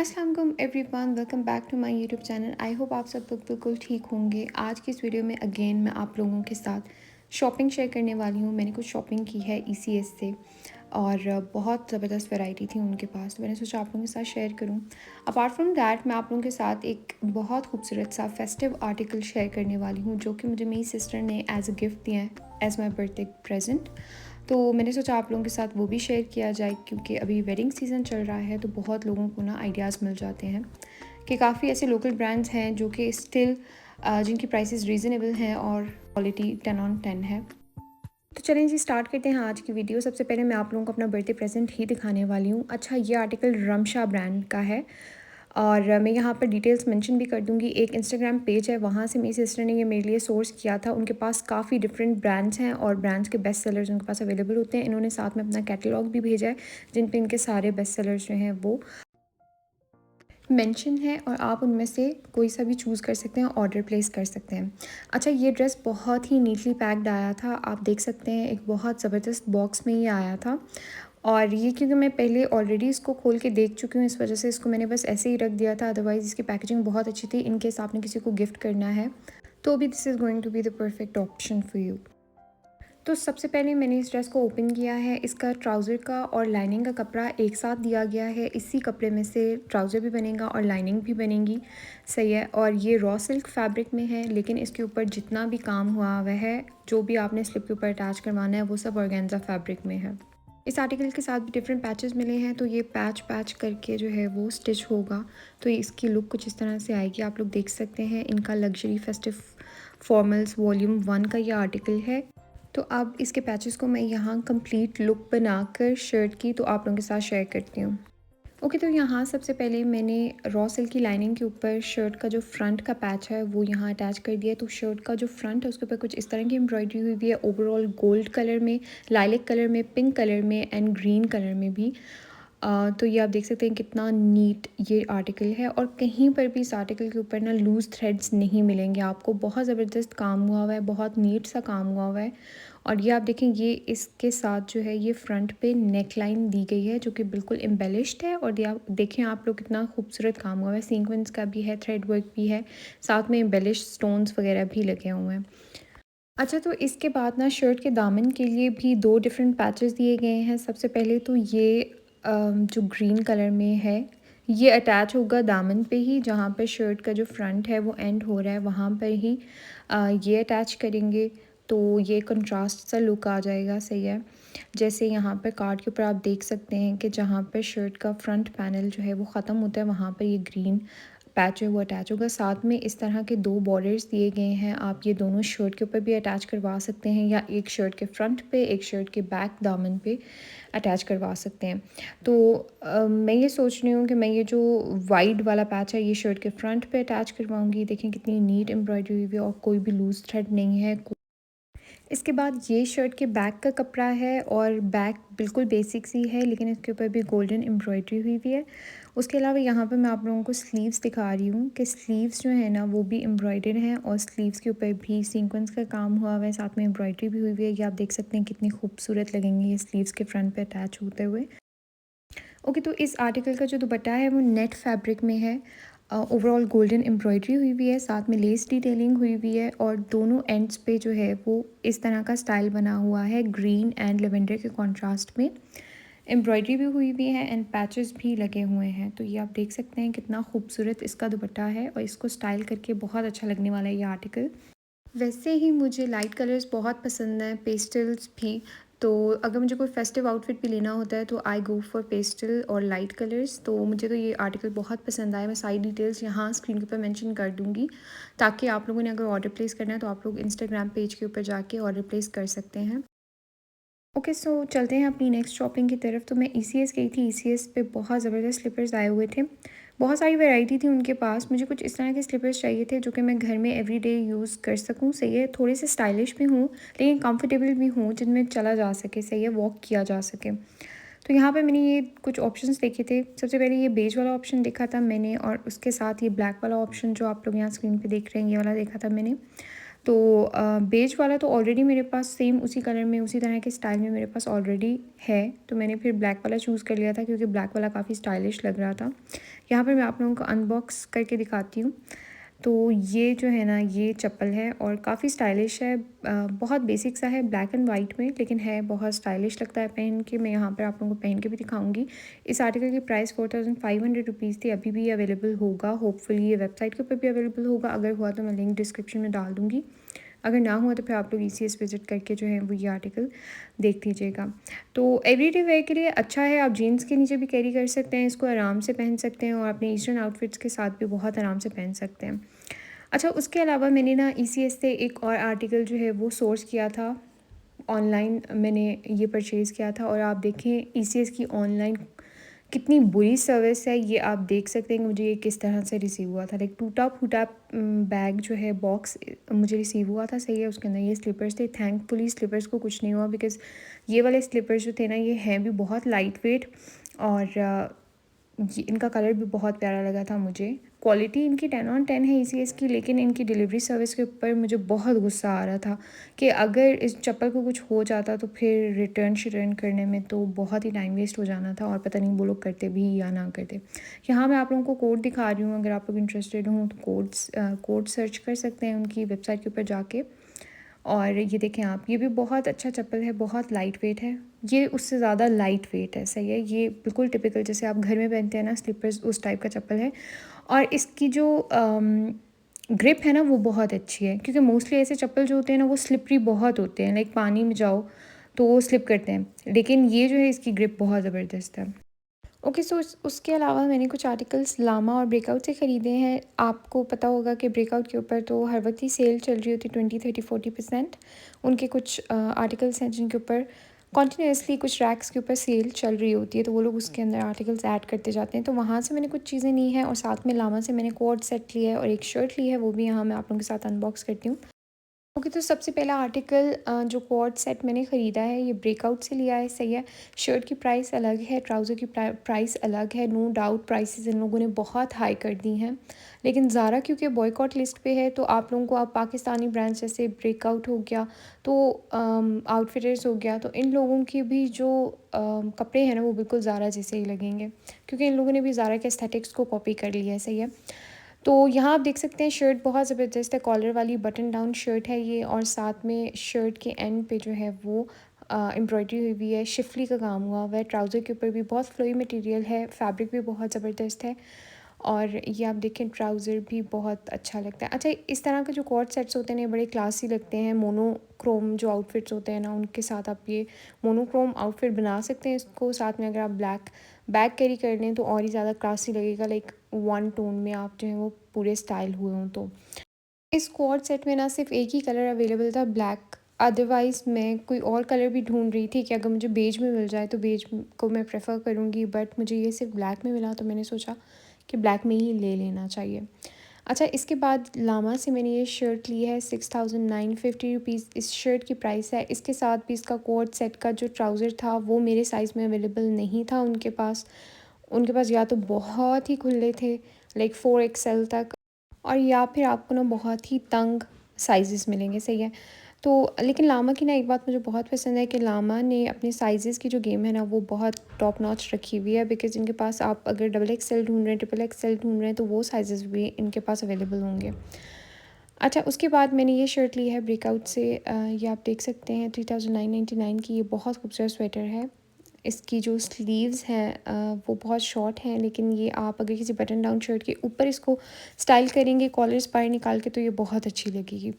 अस्सलाम वालेकुम everyone, welcome back to my YouTube channel. I hope आप सब लोग बिल्कुल ठीक होंगे। आज की इस वीडियो में अगेन मैं आप लोगों के साथ शॉपिंग शेयर करने वाली हूँ। मैंने कुछ शॉपिंग की है ईसीएस से और बहुत ज़बरदस्त वैरायटी थी उनके पास, तो मैंने सोचा आप लोगों के साथ शेयर करूँ। अपार्ट फ्रॉम दैट मैं आप लोगों के साथ एक बहुत खूबसूरत सा फेस्टिव आर्टिकल शेयर करने वाली हूँ जो कि मुझे मेरी सिस्टर ने एज अ गिफ्ट दिया है एज़ माई बर्थडे प्रेजेंट। तो मैंने सोचा आप लोगों के साथ वो भी शेयर किया जाए क्योंकि अभी वेडिंग सीज़न चल रहा है, तो बहुत लोगों को ना आइडियाज़ मिल जाते हैं कि काफ़ी ऐसे लोकल ब्रांड्स हैं जो कि स्टिल जिनकी प्राइसेस रीज़नेबल हैं और क्वालिटी 10/10 है। तो चलें जी, स्टार्ट करते हैं आज की वीडियो। सबसे पहले मैं आप लोगों को अपना बर्थडे प्रेजेंट ही दिखाने वाली हूँ। अच्छा, ये आर्टिकल रमशा ब्रांड का है और मैं यहाँ पर डिटेल्स मेंशन भी कर दूँगी। एक इंस्टाग्राम पेज है, वहाँ से मेरी सिस्टर ने ये मेरे लिए सोर्स किया था। उनके पास काफ़ी डिफरेंट ब्रांड्स हैं और ब्रांड्स के बेस्ट सेलर्स उनके पास अवेलेबल होते हैं। इन्होंने साथ में अपना कैटलॉग भी भेजा है जिन पे इनके सारे बेस्ट सेलर्स जो हैं वो मेंशन है और आप उनमें से कोई सा भी चूज़ कर सकते हैं, ऑर्डर प्लेस कर सकते हैं। अच्छा, ये ड्रेस बहुत ही नीटली पैक्ड आया था। आप देख सकते हैं एक बहुत ज़बरदस्त बॉक्स में ये आया था और ये क्योंकि मैं पहले ऑलरेडी इसको खोल के देख चुकी हूँ, इस वजह से इसको मैंने बस ऐसे ही रख दिया था। अदरवाइज़ इसकी पैकेजिंग बहुत अच्छी थी। इन केस आपने किसी को गिफ्ट करना है तो भी this is going to be the perfect option for you. तो सबसे पहले मैंने इस ड्रेस को ओपन किया है। इसका ट्राउज़र का और लाइनिंग का कपड़ा एक साथ दिया गया है। इसी कपड़े में से ट्राउज़र भी बनेगा और लाइनिंग भी बनेगी। सही है। और ये रॉ सिल्क फैब्रिक में है, लेकिन इसके ऊपर जितना भी काम हुआ हुआ है, जो भी आपने स्लिप के ऊपर अटैच करवाना है, वो सब ऑर्गेन्जा फैब्रिक में है। इस आर्टिकल के साथ भी डिफरेंट पैचेस मिले हैं, तो ये पैच पैच करके जो है वो स्टिच होगा। तो इसकी लुक कुछ इस तरह से आएगी, आप लोग देख सकते हैं। इनका लग्जरी फेस्टिव फॉर्मल्स वॉल्यूम 1 का ये आर्टिकल है। तो अब इसके पैचेस को मैं यहाँ कंप्लीट लुक बनाकर शर्ट की तो आप लोगों के साथ शेयर करती हूँ। ओके, तो यहाँ सबसे पहले मैंने रॉ सिल्क की लाइनिंग के ऊपर शर्ट का जो फ्रंट का पैच है वो यहाँ अटैच कर दिया। तो शर्ट का जो फ्रंट है उसके ऊपर कुछ इस तरह की एम्ब्रॉयडरी हुई हुई है, ओवरऑल गोल्ड कलर में, लाइलिक कलर में, पिंक कलर में एंड ग्रीन कलर में भी। तो ये आप देख सकते हैं कितना नीट ये आर्टिकल है और कहीं पर भी इस आर्टिकल के ऊपर ना लूज़ थ्रेड्स नहीं मिलेंगे आपको। बहुत ज़बरदस्त काम हुआ हुआ है, बहुत नीट सा काम हुआ हुआ है। और ये आप देखें, ये इसके साथ जो है ये फ्रंट पे नेक लाइन दी गई है जो कि बिल्कुल एम्बेलिश्ड है। और ये आप देखें आप लोग कितना खूबसूरत काम हुआ है, सीक्वेंस का भी है, थ्रेड वर्क भी है, साथ में एम्बेलिश स्टोन्स वगैरह भी लगे हुए हैं। अच्छा, तो इसके बाद ना शर्ट के दामन के लिए भी दो डिफरेंट पैचेस दिए गए हैं। सबसे पहले तो ये जो ग्रीन कलर में है, ये अटैच होगा दामन पे ही, जहाँ पर शर्ट का जो फ्रंट है वो एंड हो रहा है वहाँ पर ही ये अटैच करेंगे। तो ये कंट्रास्ट सा लुक आ जाएगा। सही है। जैसे यहाँ पर कार्ड के ऊपर आप देख सकते हैं कि जहाँ पर शर्ट का फ्रंट पैनल जो है वो ख़त्म होता है, वहाँ पर ये ग्रीन पैच है वो अटैच होगा। साथ में इस तरह के दो बॉर्डर्स दिए गए हैं, आप ये दोनों शर्ट के ऊपर भी अटैच करवा सकते हैं या एक शर्ट के फ्रंट पे, एक शर्ट के बैक दामन पे अटैच करवा सकते हैं। तो मैं ये सोच रही हूँ कि मैं ये जो वाइड वाला पैच है ये शर्ट के फ्रंट पे अटैच करवाऊँगी। देखें कितनी नीट एम्ब्रॉयडरी हुई है और कोई भी लूज़ थ्रेड नहीं है। इसके बाद ये शर्ट के बैक का कपड़ा है और बैक बिल्कुल बेसिक सी है, लेकिन इसके ऊपर भी गोल्डन एम्ब्रॉयडरी हुई हुई है। उसके अलावा यहाँ पे मैं आप लोगों को स्लीव्स दिखा रही हूँ कि स्लीव्स जो है ना वो भी एम्ब्रॉयडर्ड हैं और स्लीव्स के ऊपर भी सीक्वेंस का काम हुआ हुआ है, साथ में एम्ब्रॉयडरी भी हुई हुई है। ये आप देख सकते हैं कितनी खूबसूरत लगेंगी ये स्लीव्स के फ्रंट पे अटैच होते हुए। ओके, तो इस आर्टिकल का जो दुपट्टा है वो नेट फैब्रिक में है। ओवरऑल गोल्डन एम्ब्रॉयडरी हुई हुई है, साथ में लेस डिटेलिंग हुई हुई है और दोनों एंड्स पे जो है वो इस तरह का स्टाइल बना हुआ है ग्रीन एंड लेवेंडर के कॉन्ट्रास्ट में। एम्ब्रॉयडरी भी हुई हुई है एंड पैचेस भी लगे हुए हैं। तो ये आप देख सकते हैं कितना खूबसूरत इसका दुपट्टा है और इसको स्टाइल करके बहुत अच्छा लगने वाला है ये आर्टिकल। वैसे ही मुझे लाइट कलर्स बहुत पसंद हैं, पेस्टल्स भी। तो अगर मुझे कोई फेस्टिव आउटफिट भी लेना होता है तो आई गो फॉर पेस्टल और लाइट कलर्स। तो मुझे तो ये आर्टिकल बहुत पसंद आया। मैं सारी डिटेल्स यहाँ स्क्रीन के ऊपर मेंशन कर दूँगी ताकि आप लोगों ने अगर ऑर्डर प्लेस करना है तो आप लोग इंस्टाग्राम पेज के ऊपर जाके ऑर्डर प्लेस कर सकते हैं। ओके, सो चलते हैं अपनी नेक्स्ट शॉपिंग की तरफ। तो मैं ईसीएस गई थी। ईसीएस पे बहुत ज़बरदस्त स्लीपर्स आए हुए थे, बहुत सारी वैरायटी थी उनके पास। मुझे कुछ इस तरह के स्लीपर्स चाहिए थे जो कि मैं घर में एवरीडे यूज़ कर सकूं। सही है, थोड़े से स्टाइलिश भी हों लेकिन कंफर्टेबल भी हों, जिनमें चला जा सके। सही है, वॉक किया जा सके। तो यहाँ पे मैंने ये कुछ ऑप्शंस देखे थे। सबसे पहले ये बेज वाला ऑप्शन देखा था मैंने और उसके साथ ये ब्लैक वाला ऑप्शन जो आप लोग यहाँ स्क्रीन पे देख रहे हैं ये वाला देखा था मैंने। तो बेज वाला तो ऑलरेडी मेरे पास सेम उसी कलर में उसी तरह के स्टाइल में मेरे पास ऑलरेडी है, तो मैंने फिर ब्लैक वाला चूज़ कर लिया था क्योंकि ब्लैक वाला काफ़ी स्टाइलिश लग रहा था। यहाँ पर मैं आप लोगों को अनबॉक्स करके दिखाती हूँ। तो ये जो है ना, ये चप्पल है और काफ़ी स्टाइलिश है। बहुत बेसिक सा है, ब्लैक एंड वाइट में, लेकिन है बहुत स्टाइलिश लगता है पहन के। मैं यहाँ पर आप लोगों को पहन के भी दिखाऊंगी। इस आर्टिकल की प्राइस 4500 रुपीज़ थी। अभी भी अवेलेबल होगा, होपफुली ये वेबसाइट के ऊपर भी अवेलेबल होगा। अगर हुआ तो मैं लिंक डिस्क्रिप्शन में डाल दूँगी, अगर ना हुआ तो फिर आप लोग ECS विज़िट करके जो है वो ये आर्टिकल देख लीजिएगा। तो एवरीडे वेयर के लिए अच्छा है, आप जीन्स के नीचे भी कैरी कर सकते हैं, इसको आराम से पहन सकते हैं और अपने ईस्टर्न आउटफिट्स के साथ भी बहुत आराम से पहन सकते हैं। अच्छा, उसके अलावा मैंने ना ECS से एक और आर्टिकल जो है वो सोर्स किया था, ऑनलाइन मैंने ये परचेज़ किया था। और आप देखें ECS की ऑनलाइन कितनी बुरी सर्विस है, ये आप देख सकते हैं कि मुझे ये किस तरह से रिसीव हुआ था। लाइक टूटा फूटा बैग जो है, बॉक्स मुझे रिसीव हुआ था, सही है। उसके अंदर ये स्लीपर्स थे, थैंकफुली स्लीपर्स को कुछ नहीं हुआ, बिकॉज़ ये वाले स्लीपर्स जो थे ना, ये हैं भी बहुत लाइट वेट और इनका कलर भी बहुत प्यारा लगा था मुझे। क्वालिटी इनकी 10/10 है ECS की, लेकिन इनकी डिलीवरी सर्विस के ऊपर मुझे बहुत गुस्सा आ रहा था कि अगर इस चप्पल को कुछ हो जाता तो फिर रिटर्न करने में तो बहुत ही टाइम वेस्ट हो जाना था और पता नहीं वो लोग करते भी या ना करते। यहाँ मैं आप लोगों को कोड दिखा रही हूँ, अगर आप लोग इंटरेस्टेड हों तो कोड सर्च कर सकते हैं उनकी वेबसाइट के ऊपर जाके। और ये देखें आप, ये भी बहुत अच्छा चप्पल है, बहुत लाइट वेट है। ये उससे ज़्यादा लाइट वेट है, सही है। ये बिल्कुल टिपिकल जैसे आप घर में पहनते हैं ना स्लीपर्स, उस टाइप का चप्पल है। और इसकी जो ग्रिप है ना वो बहुत अच्छी है, क्योंकि मोस्टली ऐसे चप्पल जो होते हैं ना वो स्लिपरी बहुत होते हैं, लाइक पानी में जाओ तो वो स्लिप करते हैं, लेकिन ये जो है इसकी ग्रिप बहुत ज़बरदस्त है। ओके, सो उसके अलावा मैंने कुछ आर्टिकल्स लामा और ब्रेकआउट से ख़रीदे हैं। आपको पता होगा कि ब्रेकआउट के ऊपर तो हर वक्त ही सेल चल रही होती है, 20, 30, 40%। उनके कुछ आर्टिकल्स हैं जिनके ऊपर कॉन्टीन्यूसली कुछ रैक्स के ऊपर सेल चल रही होती है, तो वो लोग उसके अंदर आर्टिकल्स ऐड करते जाते हैं। तो वहाँ से मैंने कुछ चीज़ें ली हैं और साथ में लामा से मैंने कोट सेट लिया है और एक शर्ट ली है, वो भी यहाँ मैं आप लोगों के साथ अनबॉक्स करती हूँ। ओके, तो सबसे पहला आर्टिकल जो क्वाड सेट मैंने ख़रीदा है ये ब्रेकआउट से लिया है, सही है। शर्ट की प्राइस अलग है, ट्राउज़र की प्राइस अलग है। नो डाउट प्राइसेस इन लोगों ने बहुत हाई कर दी हैं, लेकिन ज़ारा क्योंकि बॉयकॉट लिस्ट पे है तो आप लोगों को अब पाकिस्तानी ब्रांड्स जैसे ब्रेकआउट हो गया, तो आउटफिटर्स हो गया, तो इन लोगों की भी जो कपड़े हैं ना वो बिल्कुल ज़ारा जैसे ही लगेंगे, क्योंकि इन लोगों ने भी ज़ारा के एस्थेटिक्स को कॉपी कर लिया है, सही है। तो यहाँ आप देख सकते हैं शर्ट बहुत ज़बरदस्त है, कॉलर वाली बटन डाउन शर्ट है ये, और साथ में शर्ट के एंड पे जो है वो एम्ब्रॉयडरी हुई हुई है, शिफली का काम हुआ हुआ है। ट्राउज़र के ऊपर भी बहुत फ्लोई मटेरियल है, फैब्रिक भी बहुत ज़बरदस्त है, और ये आप देखें ट्राउज़र भी बहुत अच्छा लगता है। अच्छा, इस तरह के जो कॉर्ड सेट्स होते हैं ये बड़े क्लासी लगते हैं। मोनोक्रोम जो आउटफिट्स होते हैं ना उनके साथ आप ये मोनोक्रोम आउटफिट बना सकते हैं। इसको साथ में अगर आप ब्लैक बैग कैरी कर लें तो और ही ज़्यादा क्लासी लगेगा, लाइक वन टोन में आप जो है वो पूरे स्टाइल हुए हों। तो इस कोड सेट में ना सिर्फ एक ही कलर अवेलेबल था, ब्लैक। अदरवाइज़ मैं कोई और कलर भी ढूंढ रही थी कि अगर मुझे बेज में मिल जाए तो बेज को मैं प्रेफर करूँगी, बट मुझे ये सिर्फ ब्लैक में मिला तो मैंने सोचा कि ब्लैक में ही ले लेना चाहिए। अच्छा, इसके बाद लामा से मैंने ये शर्ट ली है, 6950 रुपीज़ इस शर्ट की प्राइस है। इसके साथ भी इसका कोट सेट का जो ट्राउज़र था वो मेरे साइज़ में अवेलेबल नहीं था उनके पास या तो बहुत ही खुले थे, लाइक 4XL तक, और या फिर आपको ना बहुत ही तंग साइज़ेस मिलेंगे, सही है। तो लेकिन लामा की ना एक बात मुझे बहुत पसंद है कि लामा ने अपने साइज़ेस की जो गेम है ना वो बहुत टॉप नॉच रखी हुई है, बिकॉज़ इनके पास आप अगर XXL ढूंढ रहे हैं, XXL ढूंढ रहे हैं तो वो साइज़ेस भी इनके पास अवेलेबल होंगे। अच्छा, उसके बाद मैंने ये शर्ट ली है ब्रेकआउट से, ये आप देख सकते हैं 3999 की। ये बहुत खूबसूरत स्वेटर है। इसकी जो स्लीव्स हैं वो बहुत शॉर्ट हैं, लेकिन ये आप अगर किसी बटन डाउन शर्ट के ऊपर इसको स्टाइल करेंगे कॉलर्स बाहर निकाल के तो ये बहुत अच्छी लगेगी।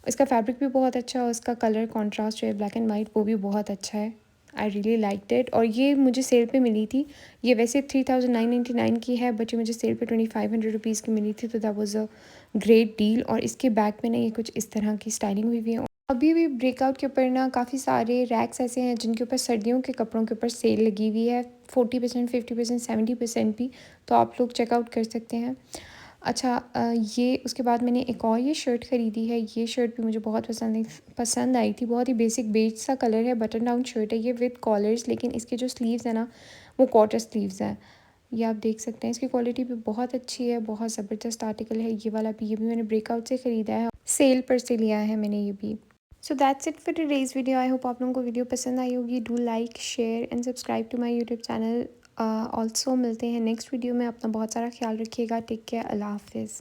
इसका फैब्रिक भी बहुत अच्छा है, उसका कलर कॉन्ट्रास्ट जो है ब्लैक एंड वाइट वो भी बहुत अच्छा है। आई रियली लाइक इट, और ये मुझे सेल पे मिली थी। ये वैसे 3999 की है, बट ये मुझे सेल पे 2500 रुपीज़ की मिली थी, तो that was a great deal. और इसके बैक में ना ये कुछ इस तरह की स्टाइलिंग हुई हुई है। अभी भी ब्रेकआउट के ऊपर ना काफ़ी सारे रैक्स ऐसे हैं जिनके ऊपर सर्दियों के कपड़ों के ऊपर सेल लगी हुई है, 40%, 50%, 70% भी, तो आप लोग चेकआउट कर सकते हैं। अच्छा, ये उसके बाद मैंने एक और ये शर्ट ख़रीदी है। ये शर्ट भी मुझे बहुत पसंद आई थी। बहुत ही बेसिक बेज सा कलर है, बटन डाउन शर्ट है ये विद कॉलर्स, लेकिन इसके जो स्लीव्स हैं ना वो क्वार्टर स्लीव्स हैं। ये आप देख सकते हैं, इसकी क्वालिटी भी बहुत अच्छी है, बहुत ज़बरदस्त आर्टिकल है ये वाला भी। ये भी मैंने ब्रेकआउट से ख़रीदा है। सेल पर से लिया है मैंने ये भी। So that's it for today's video. I hope आप लोगों को वीडियो पसंद आई होगी। Do like, share and subscribe to my YouTube channel. Also मिलते हैं नेक्स्ट वीडियो में। अपना बहुत सारा ख्याल रखिएगा। Take care. अल्लाह हाफिज़।